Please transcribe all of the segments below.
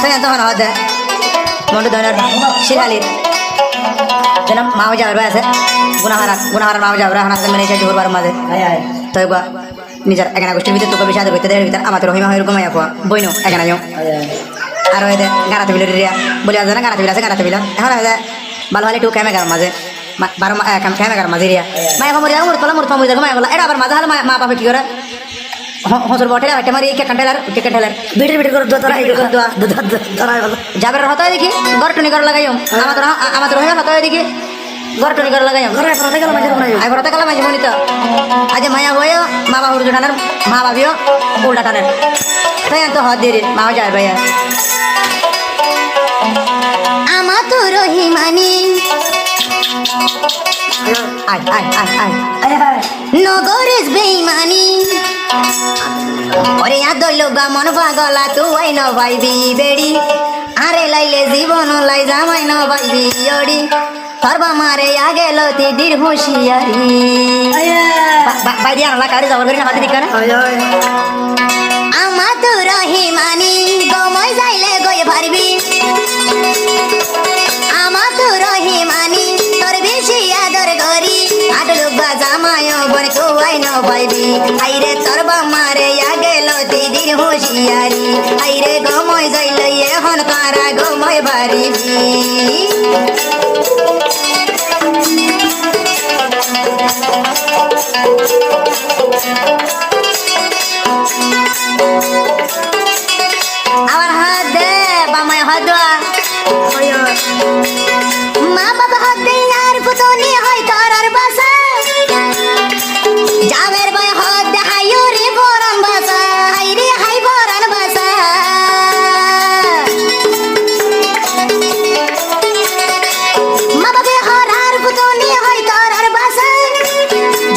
তাই তখন হতে মন্টু ধরনের শিরহালির যেন মাও যাবার আছে গুণাহারার মাও যাবার এখন আসলে মেনে জোরবার মাঝে তো নিজের এখানে গোষ্ঠীর ভিতরে তোকে বিষয় করতে দেয় ভিতরে আমার রহিমা হয়ে ঘুমাইয়া পোয়া বইনো এখানে আর ওই গানা টেবিল বলি আছে না গানা টেবিল আছে গানা টেবিল এখন ভালো ভালো একটু ক্যামেগার মাঝে 12 ক্যামেগার মাঝে রিয়া মায়া মরে যাবো মুরতলা মরে যাবো মায়া বলা এটা আবার মাঝে হলে মা বাবা কি করে হসর বটে একটা মারি কেকেন ঠেলার বিটের করে যাবার হতো দেখি ঘর টুনি করে লাগাইম আমাদের রহিমা হতো দেখি ঘর টুনি করে লাগাইম ঘরতে গেলাম মাঝে মনি তো আজ মায়া হয়েও মা বাবুর টানের মা বাবিও উল্টা টানের তাই তো হাত দিয়ে মা যায় ভাইয়া আমার তো রহিমানি নগরেশ বেইমানি ওরে আদল বা মন পাগলা তুই ন ভাইবি বেড়ি আরে লাইলে জীবন লাই জামাই ন ভাইবি অড়ি সর্বা মারে আগে লতি দীর হুঁশিয়ারি বাইরে আনলা কারি যাবার করি না হাতে দিকে না আমার তো রহিমানি গময় যাইলে গই পারবি আমার তো রহিমানি তোর বেশি আদর করি আটলুক বা জামায় বনে তুই ন পাইবি আইরে তোর বামারে আগে লতি দিন হুঁশিয়ারি আইরে গময় যাইলে এখন কারা গময় পারিবি আমার হাত দে বামায় হাত দেওয়া মা বাবা হাত দে আর পুতনি হয় তারার বাসা যাবের ভাই হাত দে হাইও রে বরান বাসা হাই রে হাই বরান বাসা মা বাবা হার আর পুতনি হয় তারার বাসা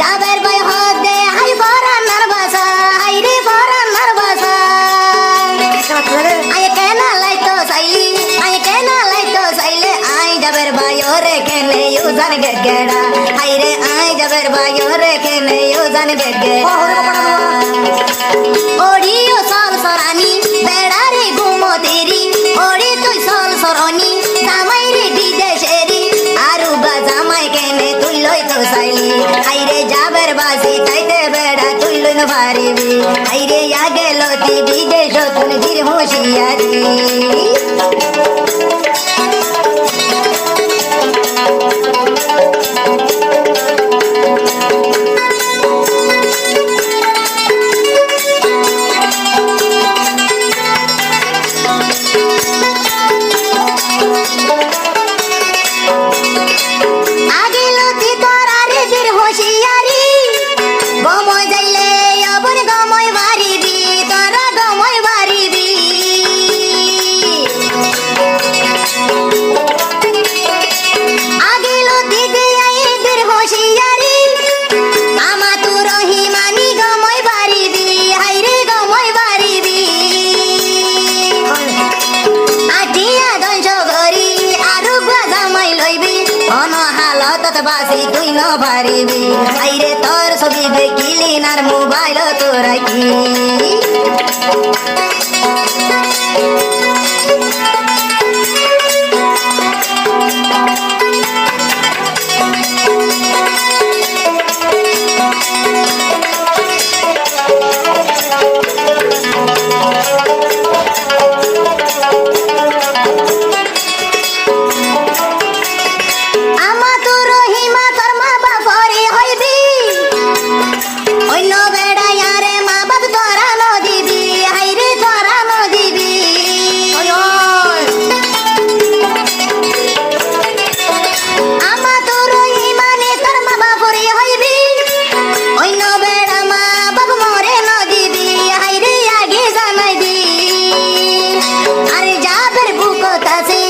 যাবের ভাই হাত দে হাই বরান বাসা হাই রে বরান বাসা আয় কেনা লাইতো সাইলি আয় কেনা লাইতো সাইলে আই যাবের ভাইও রে কেনে ইউজান গেড়া হাই রে আই যাবের ভাইও রে কেনে ইউজান গেড়া ওড়িও সল সরানি বেড়া রে ঘুমো তেরি ওড়ি তুই সল সরনি জামাই রে বিদেশেরি আরু বা জামাই কেনে তুই লই তো সাইলি হাই রে যাবের বাসি তাইতে বেড়া তুই লই ন পারিবি হাই রে আগে লতি বিদেশ তুই গির হুঁশিয়ারি আগে লতি তোরারে দির হুঁশিয়ারি গময় যাইলে অবন গময় বাড়িবি তোরা গময় বাড়িবি আগে লতি দিয়ে দির হুঁশিয়ারি আমা তু রহিমানি গময় বাড়িবি হাইরে গময় বাড়িবি আটিয়া দঞ্জ করি আরু জামাই লইবি অন হালত বাসি তুই ন পারিবি আইরে তোর ছবি দেখিলি নার মোবাইল তোরা কি আমা তো রহিমা তোর মা বাপরে হইবি অন্য বেড়া ইয়ারে মা বাপ তোরা ন দিবি হাইরে তোরা ন দিবি আমা তো রহিমা নে তোর মা বাপরে হইবি অন্য বেড়া মা বাপ মরে ন দিবি হাইরে আগে জানাই দি আরে যাবের বুকত আছে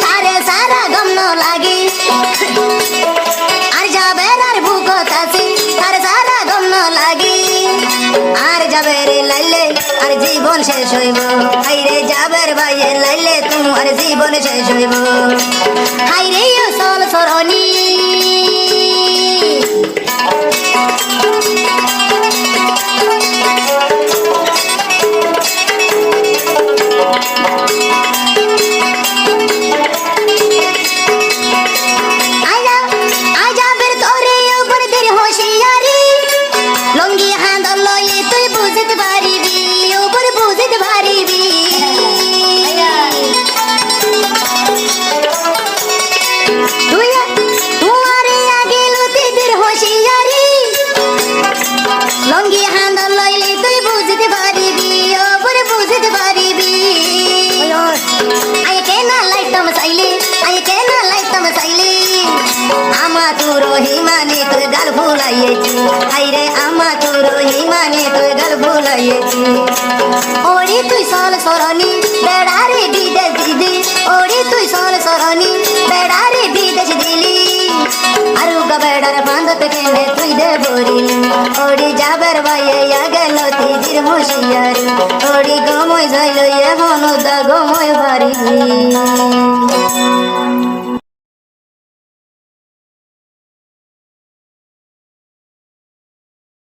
তারে সারা গম ন লাগে আর যাবের আর বুকত আছে তারে সারা গম ন লাগে আর যাবের লাইলে আর জীবন শেষ হইব হাইরে যাবের ভাইয়ে লাইলে তোমার জীবন শেষ হইব হাইরে সল সরনি আমা তুর হিমানে তুই গাল ফুলাইয়েছি হাইরে আমা তুর হিমানে তুই গাল ফুলাইয়েছি ওরে তুই সল সরণি বেড়ারে বিদেশ দিদি ওরে তুই সল সরণি বেড়ারে বিদেশ দিলি আরু বেড়ার বাঁধত কেনে তুই দে বরিলি ওড়ি যাবার বাইয়ে গেল তিজির হুঁশিয়ারি ওড়ি গময় যাইল এ হনুদা গময় বাড়ি